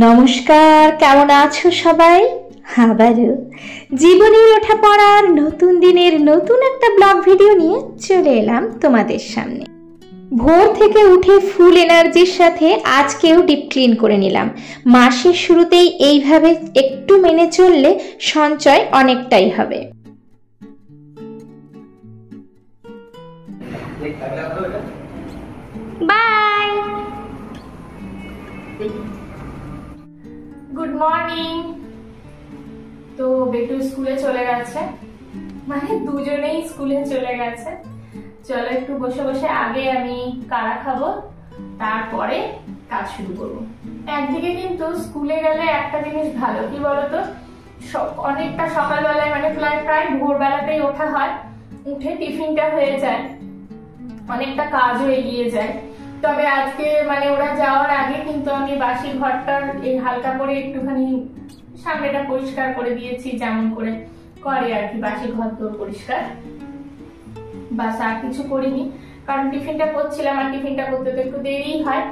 নমস্কার, কেমন আছো সবাই? আবারও জীবনের ওঠা পড়ার নতুন দিনের নতুন একটা ব্লগ ভিডিও নিয়ে চলে এলাম তোমাদের সামনে। ভোর থেকে উঠে ফুল এনার্জির সাথে আজকেও ডিপ ক্লিন করে নিলাম। মাসের শুরুতেই এইভাবে একটু মেনে চললে সঞ্চয় অনেকটাই হবে। বাই। Good morning. তো বেটু স্কুলে চলে গেছে, মানে দুজনেই স্কুলে চলে গেছে। চলো একটু বসে বসে আগে আমি কারা খাবো, তারপরে কাজ শুরু করবো। একদিকে কিন্তু স্কুলে গেলে একটা জিনিস ভালো, কি বলতো, অনেকটা সকালবেলায় মানে প্রায় ভোরবেলাতেই ওঠা হয়, উঠে টিফিনটা হয়ে যায়, অনেকটা কাজও এগিয়ে যায়। তবে আজকে মানে ওরা যাওয়ার আগে কিন্তু আমি বাসি ঘরটার এই হালকা করে একটুখানি সামনেটা পরিষ্কার করে দিয়েছি, যেমন করে করে আর কি, বাসি ঘর তো পরিষ্কার, বাস আর কিছু করিনি। কারণ টিফিনটা করছিলাম, আর টিফিনটা করতে তো একটু দেরি হয়।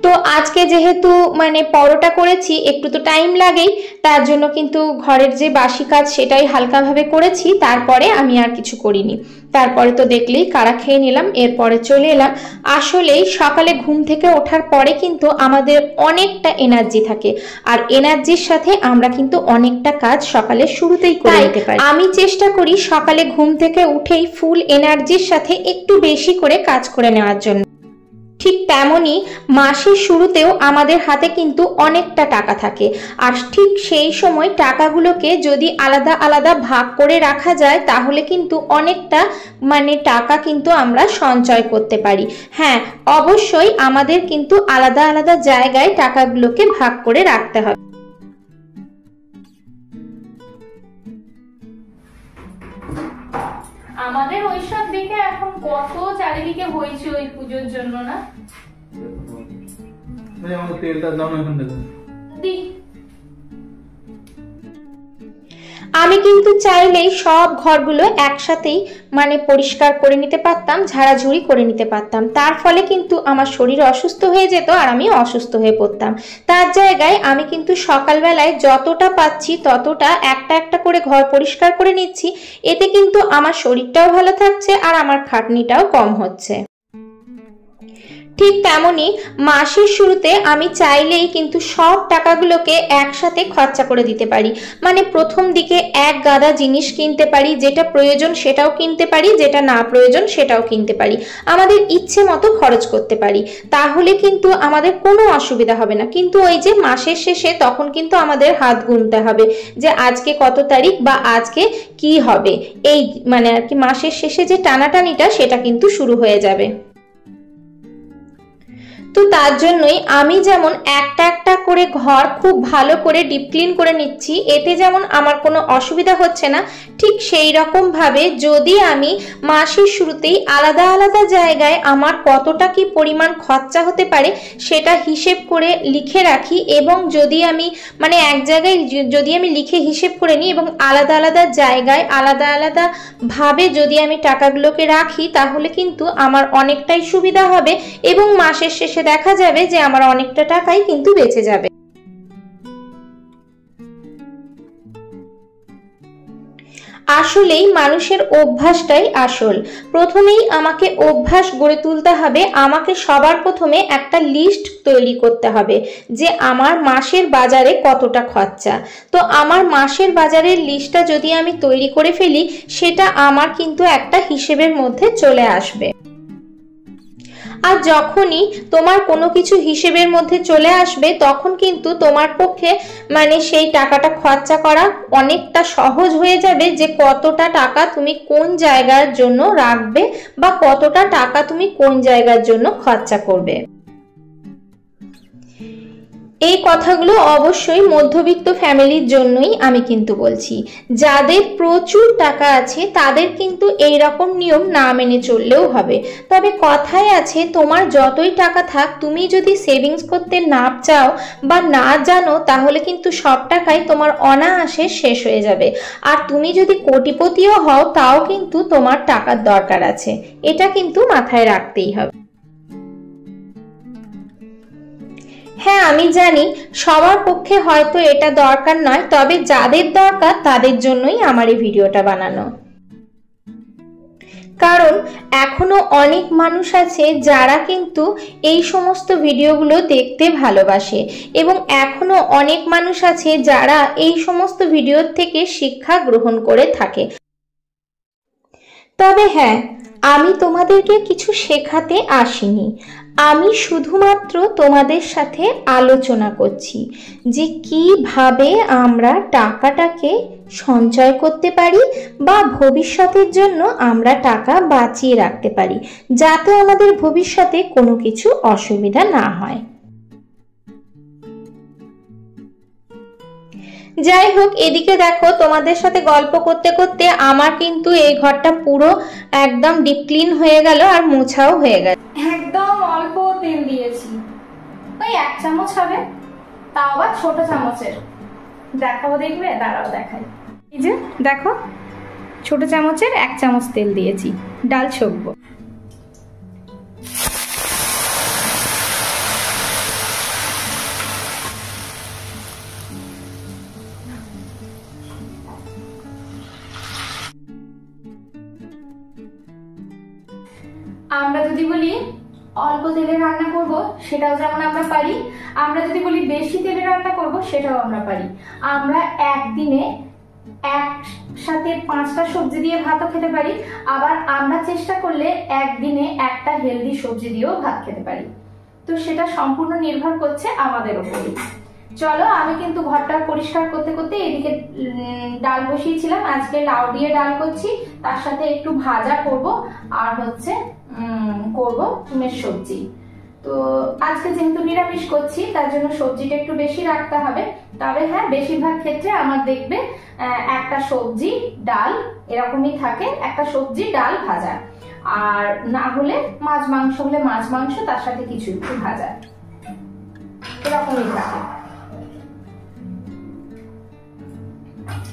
তো আজকে যেহেতু মানে পরোটা করেছি, একটু তো টাইম লাগেই, তার জন্য কিন্তু ঘরের যে বাসি কাজ সেটাই হালকাভাবে করেছি, তারপরে আমি আর কিছু করিনি। তারপরে তো দেখলেই কারা খেয়ে নিলাম, এরপরে চলে এলাম। আসলেই সকালে ঘুম থেকে ওঠার পরে কিন্তু আমাদের অনেকটা এনার্জি থাকে, আর এনার্জির সাথে আমরা কিন্তু অনেকটা কাজ সকালে শুরুতেই করে নিতে পারি। আমি চেষ্টা করি সকালে ঘুম থেকে উঠেই ফুল এনার্জির সাথে একটু বেশি করে কাজ করে নেওয়ার জন্য। ঠিক তেমনই মাসের শুরুতেও আমাদের হাতে কিন্তু অনেকটা টাকা থাকে, আর ঠিক সেই সময় টাকাগুলোকে যদি আলাদা আলাদা ভাগ করে রাখা যায় তাহলে কিন্তু অনেকটা মানে টাকা কিন্তু আমরা সঞ্চয় করতে পারি। হ্যাঁ, অবশ্যই আমাদের কিন্তু আলাদা আলাদা জায়গায় টাকাগুলোকে ভাগ করে রাখতে হবে। আমাদের ওইসব দিকে এখন কত চারিদিকে হয়েছে ওই পুজোর জন্য, না আমাদের তেলটা দাও না এখন দি। আমি কিন্তু চাইলেই সব ঘরগুলো একসাথেই মানে পরিষ্কার করে নিতে পারতাম, ঝাড়াঝুড়ি করে নিতে পারতাম, তার ফলে কিন্তু আমার শরীর অসুস্থ হয়ে যেত আর আমি অসুস্থ হয়ে পড়তাম। তার জায়গায় আমি কিন্তু সকালবেলায় যতটা পাচ্ছি ততটা একটা একটা করে ঘর পরিষ্কার করে নিচ্ছি, এতে কিন্তু আমার শরীরটাও ভালো থাকছে আর আমার খাটনিটাও কম হচ্ছে। ঠিক তেমনি মাসের শুরুতে আমি চাইলেই কিন্তু সব টাকাগুলোকে একসাথে খরচা করে দিতে পারি। মানে প্রথম দিকে এক গাদা জিনিস কিনতে পারি, যেটা প্রয়োজন সেটাও কিনতে পারি, যেটা না প্রয়োজন সেটাও কিনতে পারি, আমাদের ইচ্ছে মতো খরচ করতে পারি, তাহলে কিন্তু আমাদের কোনো অসুবিধা হবে না। কিন্তু ওই যে মাসের শেষে তখন কিন্তু আমাদের হাত গুনতে হবে যে আজকে কত তারিখ বা আজকে কি হবে, এই মানে আর কি মাসের শেষে যে টানাটানিটা সেটা কিন্তু শুরু হয়ে যাবে। তো তার জন্যই আমি যেমন একটা একটা করে ঘর খুব ভালো করে ডিপ ক্লিন করে নিচ্ছি, এতে যেমন আমার কোনো অসুবিধা হচ্ছে না, ঠিক সেই রকম ভাবে যদি আমি মাসের শুরুতেই আলাদা আলাদা জায়গায় আমার কতটা কি পরিমাণ খরচা হতে পারে সেটা হিসেব করে লিখে রাখি, এবং যদি আমি মানে এক জায়গায় যদি আমি লিখে হিসেব করে নিই এবং আলাদা আলাদা জায়গায় আলাদা আলাদা ভাবে যদি আমি টাকাগুলোকে রাখি, তাহলে কিন্তু আমার অনেকটাই সুবিধা হবে এবং মাসের শেষে দেখা যাবে যে আমার অনেকটা টাকাই কিন্তু বেঁচে যাবে। আসলেই মানুষের অভ্যাসটাই আসল। প্রথমেই আমাকে অভ্যাস গড়ে তুলতে হবে, আমাকে সবার প্রথমে একটা লিস্ট তৈরি করতে হবে যে আমার মাসের বাজারে কতটা খরচা। তো আমার মাসের বাজারের লিস্টটা যদি আমি তৈরি করে ফেলি, সেটা আমার কিন্তু একটা হিসেবের মধ্যে চলে আসবে। আর যখনই তোমার কোনো কিছু হিসেবের মধ্যে চলে আসবে তখন কিন্তু তোমার পক্ষে মানে সেই টাকাটা খরচা করা অনেকটা সহজ হয়ে যাবে, যে কতটা টাকা তুমি কোন জায়গার জন্য রাখবে বা কতটা টাকা তুমি কোন জায়গার জন্য খরচা করবে। এই কথাগুলো অবশ্যই মধ্যবিত্ত ফ্যামিলির জন্যই আমি কিন্তু বলছি। যাদের প্রচুর টাকা আছে তাদের কিন্তু এই রকম নিয়ম না মেনে চললেও হবে। তবে কথায় আছে, তোমার যতই টাকা থাক, তুমি যদি সেভিংস করতে না চাও বা না জানো, তাহলে কিন্তু সব টাকাই তোমার অনায়াসে শেষ হয়ে যাবে। আর তুমি যদি কোটিপতিও হও তাও কিন্তু তোমার টাকার দরকার আছে, এটা কিন্তু মাথায় রাখতেই হবে। হ্যাঁ আমি জানি সবার পক্ষে হয়তো এটা দরকার নয়, তবে যাদের দরকার তাদের জন্যই আমার এই ভিডিওটা বানানো। কারণ এখনো অনেক মানুষ আছে যারা কিন্তু এই সমস্ত ভিডিওগুলো দেখতে ভালোবাসে, এবং এখনো অনেক মানুষ আছে যারা এই সমস্ত ভিডিওর থেকে শিক্ষা গ্রহণ করে থাকে। তবে হ্যাঁ, আমি তোমাদেরকে কিছু শেখাতে আসিনি, আমি শুধুমাত্র তোমাদের সাথে আলোচনা করছি যে কিভাবে আমরা টাকাটাকে সঞ্চয় করতে পারি বা ভবিষ্যতের জন্য আমরা টাকা বাঁচিয়ে রাখতে পারি, যাতে আমাদের ভবিষ্যতে কোনো কিছু অসুবিধা না হয়। যাই হোক, এদিকে দেখো তোমাদের সাথে গল্প করতে করতে আমার কিন্তু এই ঘরটা পুরো একদম ডিপ ক্লিন হয়ে গেল আর মোছাও হয়ে গেল। একদম অল্প তেল দিয়েছি, ওই 1 চামচ হবে, তাও আবার ছোট চামচের। দেখাবো, দেখবে? দাঁড়াও দেখাই। এই যে দেখো, ছোট চামচের 1 চামচ তেল দিয়েছি, ডাল ছকবো। আমরা যদি বলি অল্প তেলে রান্না করব, সেটাও যেমন আমরা পারি। আমরা যদি বলি বেশি তেলে রান্না করব, সেটাও আমরা পারি। আমরা একদিনে একসাথে 5টা সবজি দিয়ে ভাতও খেতে পারি, আবার আমরা চেষ্টা করলে একদিনে একটা হেলদি সবজি দিয়েও ভাত খেতে পারি। তো সেটা সম্পূর্ণ নির্ভর করছে আমাদের উপরে। চলো, আমি কিন্তু ঘরটা পরিষ্কার করতে করতে এদিকে ডাল বসিয়েছিলাম। আজকে লাউ দিয়ে ডাল করছি, তার সাথে একটু ভাজা করব, আর হচ্ছে করব ডিমের সবজি। তো আজকে যেহেতু নিরামিষ করছি, তার জন্য সবজিটা একটু বেশি রাখতে হবে। তবে হ্যাঁ, বেশিরভাগ ক্ষেত্রে আমার দেখবে একটা সবজি ডাল এরকমই থাকে, একটা সবজি ডাল ভাজা, আর না হলে মাছ মাংস হলে মাছ মাংস, তার সাথে কিছু একটু ভাজা, এরকমই থাকে।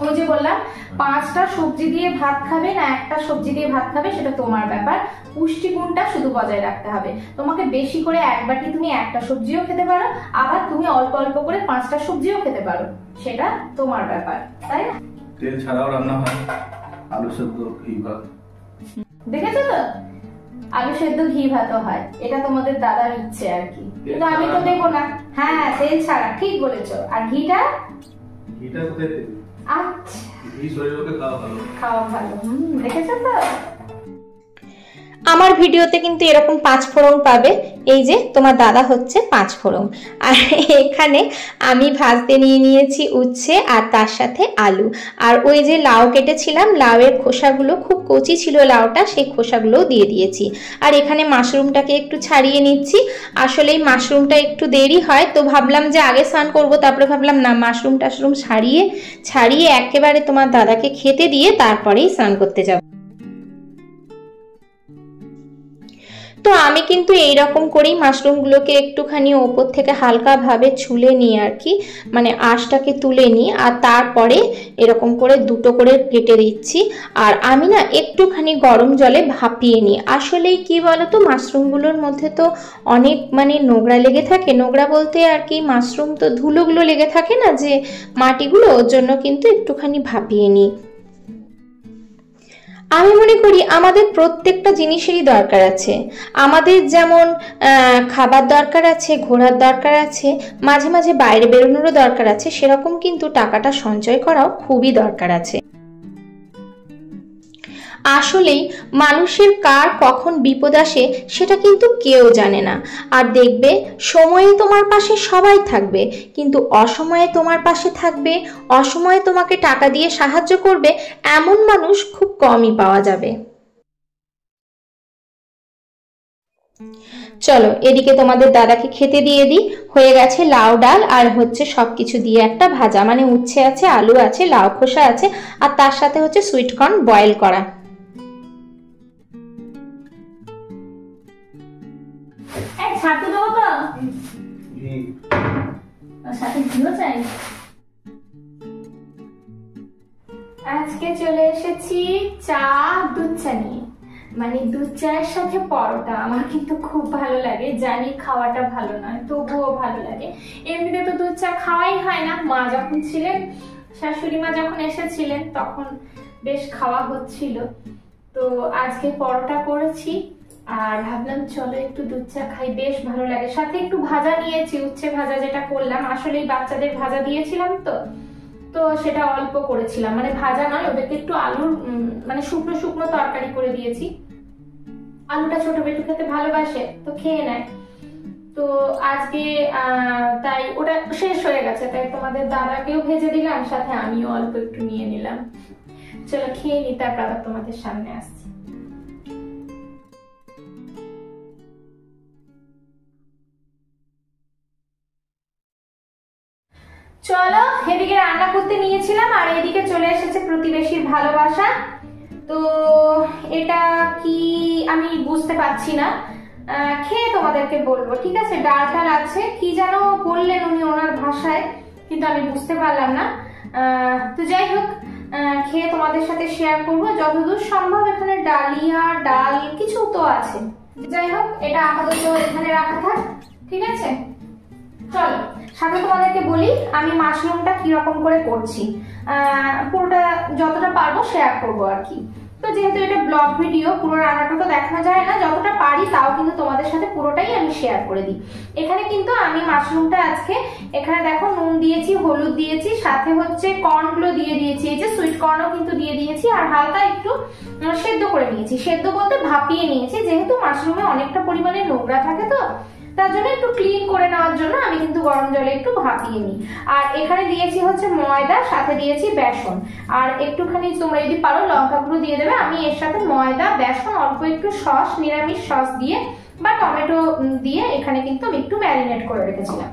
ওই যে বললাম, 5টা সবজি দিয়ে ভাত খাবে না একটা সবজি দিয়ে ভাত খাবে, সেটা তোমার ব্যাপার। পুষ্টিগুণটা শুধু বজায় রাখতে হবে। তোমাকে বেশি করে এক বাটি তুমি একটা সবজিও খেতে পারো, আবার তুমি অল্প অল্প করে 5টা সবজিও খেতে পারো, সেটা তোমার ব্যাপার, তাই না? তেল ছাড়াও রান্না হয়, আলু সেদ্ধ, ঘি ভাত। দেখেছো তো, আলু সেদ্ধ ঘি ভাতও হয়, এটা তোমাদের দাদার ইচ্ছে আর কি, কিন্তু আমি তো দেবো না। হ্যাঁ, তেল ছাড়া, ঠিক বলেছো। আর ঘিটা কোথায় তেল? আচ্ছা, ঘি শরীরকে খাওয়া ভালো। দেখেছো তো। আমার ভিডিওতে কিন্তু এরকম 5 ফোড়ন পাবে। এই যে তোমার দাদা হচ্ছে 5 ফোড়ন, আর এখানে আমি ভাজতে নিয়ে নিয়েছি উচ্ছে, আর তার সাথে আলু, আর ওই যে লাউ কেটেছিলাম, লাউয়ের খোসাগুলো খুব কচি ছিল লাউটা, সেই খোসাগুলোও দিয়ে দিয়েছি। আর এখানে মাশরুমটাকে একটু ছাড়িয়ে নিচ্ছি। আসলে এই মাশরুমটা একটু দেরি হয়, তো ভাবলাম যে আগে স্নান করবো, তারপরে ভাবলাম না, মাশরুম টাশরুম ছাড়িয়ে একেবারে তোমার দাদাকে খেতে দিয়ে তারপরেই স্নান করতে যাব। তো আমি কিন্তু এইরকম করেই মাশরুমগুলোকে একটুখানি ওপর থেকে হালকাভাবে ছুলে নিই আর কি, মানে আঁশটাকে তুলে নিই, আর তারপরে এরকম করে 2টো করে কেটে দিচ্ছি। আর আমি না একটুখানি গরম জলে ভাপিয়ে নিই। আসলেই কি বলতো, মাশরুমগুলোর মধ্যে তো অনেক মানে নোংরা লেগে থাকে, নোংরা বলতে আর কি মাশরুম তো ধুলোগুলো লেগে থাকে না, যে মাটিগুলো, ওর জন্য কিন্তু একটুখানি ভাপিয়ে নিই। আমি মনে করি আমাদের প্রত্যেকটা জিনিসেরই দরকার আছে। আমাদের যেমন খাবার দরকার আছে, ঘোরার দরকার আছে, মাঝে মাঝে বাইরে বেরোনোরও দরকার আছে, সেরকম কিন্তু টাকাটা সঞ্চয় করাও খুবই দরকার আছে। আসলেই মানুষের কার কখন বিপদ আসে সেটা কিন্তু কেউ জানে না। আর দেখবে, সময়ে তোমার পাশে সবাই থাকবে, কিন্তু অসময়ে তোমার পাশে থাকবে, অসময়ে তোমাকে টাকা দিয়ে সাহায্য করবে, এমন মানুষ খুব কমই পাওয়া যাবে। চলো, এদিকে তোমাদের দাদাকে খেতে দিয়ে দিই। হয়ে গেছে লাউ ডাল, আর হচ্ছে সবকিছু দিয়ে একটা ভাজা, মানে উচ্ছে আছে, আলু আছে, লাউ খোসা আছে, আর তার সাথে হচ্ছে সুইট কর্ন বয়েল করা। ছাতু দেবো তো, সাথে ঘিও চাই। আজকে চলে এসেছি চা দুধ চা নিয়ে। মানে দুধ চায়ের সাথে পরোটা আমার কিন্তু খুব ভালো লাগে। জানি খাওয়াটা ভালো নয়, তবুও ভালো লাগে। এমনিতে তো দুধ চা খাওয়াই হয় না। মা যখন ছিলেন, শাশুড়ি মা যখন এসেছিলেন তখন বেশ খাওয়া হচ্ছিল। তো আজকে পরোটা করেছি আর ভাবলাম চলো একটু দুধ চা খাই, বেশ ভালো লাগে। সাথে একটু ভাজা নিয়েছি, উচ্ছে ভাজা যেটা করলাম, আসলে বাচ্চাদের ভাজা দিয়েছিলাম তো সেটা অল্প করেছিলাম, মানে ভাজা নয়, ওদেরকে একটু আলুর মানে শুকনো শুকনো তরকারি করে দিয়েছি। আলুটা ছোট বেটু খেতে ভালোবাসে, তো খেয়ে নেয়। তো আজকে তাই ওটা শেষ হয়ে গেছে, তাই তোমাদের দাদাকেও ভেজে দিলাম, সাথে আমিও অল্প একটু নিয়ে নিলাম। চলো খেয়ে নি, তারপর আবার তোমাদের সামনে আসছি। চলো, এদিকে রান্না করতে নিয়েছিলাম আর এদিকে চলে এসেছে প্রতিবেশীর ভালোবাসা। তো এটা কি আমি বুঝতে পারছি না, খেয়ে তোমাদেরকে বলবো, ঠিক আছে? ডাল টাল আছে, কি যেন বললেন উনি ওনার ভাষায়, কিন্তু আমি বুঝতে পারলাম না। তো যাই হোক, খেয়ে তোমাদের সাথে শেয়ার করবো যতদূর সম্ভব। এখানে ডালিয়া ডাল কিছু তো আছে, যাই হোক এটা আপাতত এখানে রাখা থাক, ঠিক আছে? চলো, সাথে তোমাদেরকে বলি আমি মাশরুমটা কিরকম করে করছি, পুরোটা যতটা পারবো শেয়ার করবো আর কি। তো যেহেতু এটা ব্লগ ভিডিও, পুরো রান্নাটা তো দেখানো যায় না, যতটা পারি তাও কিন্তু তোমাদের সাথে পুরোটাই আমি শেয়ার করে দিই। এখানে কিন্তু আমি মাশরুমটা আজকে, এখানে দেখো নুন দিয়েছি, হলুদ দিয়েছি, সাথে হচ্ছে কর্নগুলো দিয়ে দিয়েছি, এই যে সুইট কর্নও কিন্তু দিয়ে দিয়েছি, আর হালকা একটু সেদ্ধ করে নিয়েছি। সেদ্ধ বলতে ভাপিয়ে নিয়েছি, যেহেতু মাশরুমে অনেকটা পরিমাণে নোংরা থাকে, তো তার জন্য একটু ক্লিন করে নেওয়ার জন্য আমি কিন্তু গরম জলে একটু ভাপিয়ে নিই। আর এখানে দিয়েছি হচ্ছে ময়দা, সাথে দিয়েছি বেসন, আর একটুখানি তোমরা যদি পারো লঙ্কা গুঁড়ো দিয়ে দেবে। আমি এর সাথে ময়দা, বেসন, অল্প একটু সস, নিরামিষ সস দিয়ে বা টমেটো দিয়ে এখানে কিন্তু আমি একটু ম্যারিনেট করে রেখেছিলাম।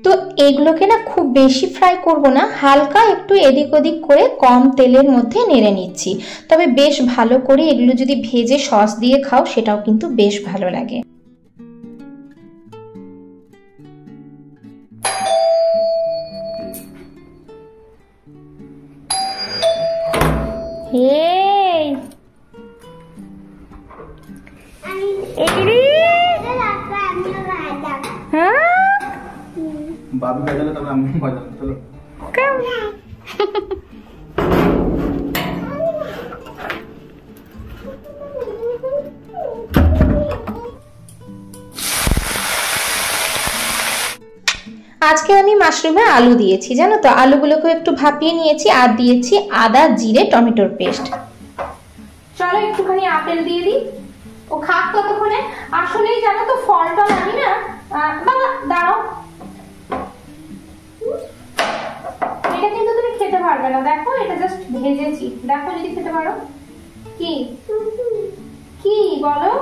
তো এগুলোকে না খুব বেশি ফ্রাই করব না, হালকা একটু এদিক ওদিক করে কম তেলের মধ্যে নেড়ে নিচ্ছি। তবে বেশ ভালো করে এগুলো যদি ভেজে সস দিয়ে খাও সেটাও কিন্তু বেশ ভালো লাগে। बाबी बाजाला तब आम्ही बाजाला चलो আজকে আমি মাশরুমে আলু দিয়েছি, জানো তো, আলুগুলোকে একটু ভাপিয়ে নিয়েছি আর দিয়েছি আদা জিরে টমেটোর পেস্ট। চলো একটুখানি আপেল দিয়ে দিই, ও খাক ততক্ষণে। আসলেই জানো তো ফলটা আমি না, বাবা দাঁড়াও, এটা কিন্তু তুমি খেতে পারবে না, দেখো এটা জাস্ট ভেজেছি, দেখো যদি খেতে পারো। কি কি বলো?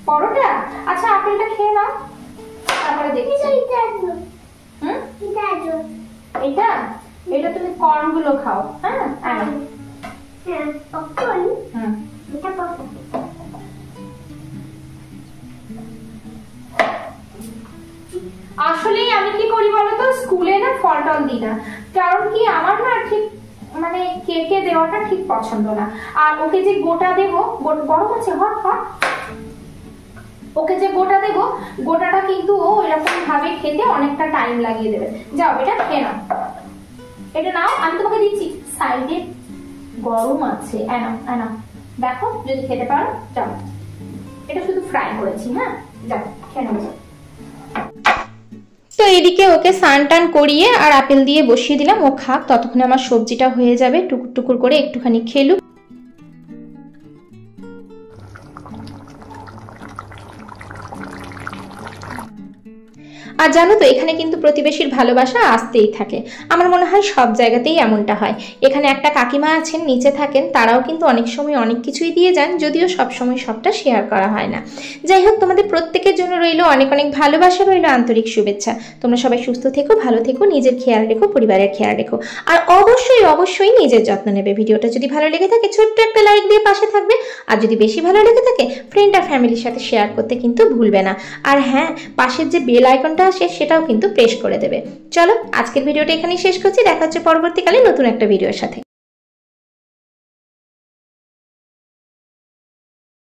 পরোটা? আচ্ছা আপেলটা খেয়ে নাও, তারপরে দেখি। এটা এটা তুমি কর্ন গুলো খাও, হ্যাঁ? আসলেই আমি কি করি বলতো, স্কুলে না ফল টল দিই না, কারণ কি আমার না ঠিক মানে কেকে দেওয়াটা ঠিক পছন্দ না। আর ওকে যে গোটা দেবো, গরম আছে, হট হট, ওকে যে গোটা দেবো, গোটাটা কিন্তু ও এরকম ভাবে খেতে অনেকটা টাইম লাগিয়ে দেবে। যাও এটা খেয়ে নাও, এটা নাও, আমি তোমাকে দিচ্ছি, সাইডে গরম আছে, এনাও দেখো যদি খেতে পারো। যাও, এটা শুধু ফ্রাই করেছি, হ্যাঁ? যাও খেয়ে নাও। তো এদিকে ওকে স্নান টান করিয়ে আর আপেল দিয়ে বসিয়ে দিলাম, ও খাক, ততক্ষণে আমার সবজিটা হয়ে যাবে, টুকুর টুকুর করে একটুখানি খেলুক। আর জানো তো এখানে কিন্তু প্রতিবেশীর ভালোবাসা আসতেই থাকে, আমার মনে হয় সব জায়গাতেই এমনটা হয়। এখানে একটা কাকিমা আছেন, নিচে থাকেন, তারাও কিন্তু অনেক সময় অনেক কিছুই দিয়ে যান, যদিও সব সময় সবটা শেয়ার করা হয় না। যাই হোক, তোমাদের প্রত্যেকের জন্য রইলো অনেক অনেক ভালোবাসা, রইলো আন্তরিক শুভেচ্ছা। তোমরা সবাই সুস্থ থেকো, ভালো থেকো, নিজের খেয়াল রেখো, পরিবারের খেয়াল রেখো, আর অবশ্যই অবশ্যই নিজের যত্ন নেবে। ভিডিওটা যদি ভালো লেগে থাকে ছোট্ট একটা লাইক দিয়ে পাশে থাকবে, আর যদি বেশি ভালো লেগে থাকে ফ্রেন্ড আর ফ্যামিলির সাথে শেয়ার করতে কিন্তু ভুলবে না। আর হ্যাঁ, পাশের যে বেল আইকনটা আসে সেটাও কিন্তু প্রেস করে দেবে। চলো আজকের ভিডিওটা এখানেই শেষ করছি, দেখা হচ্ছে পরবর্তীকালে নতুন একটা ভিডিওর সাথে।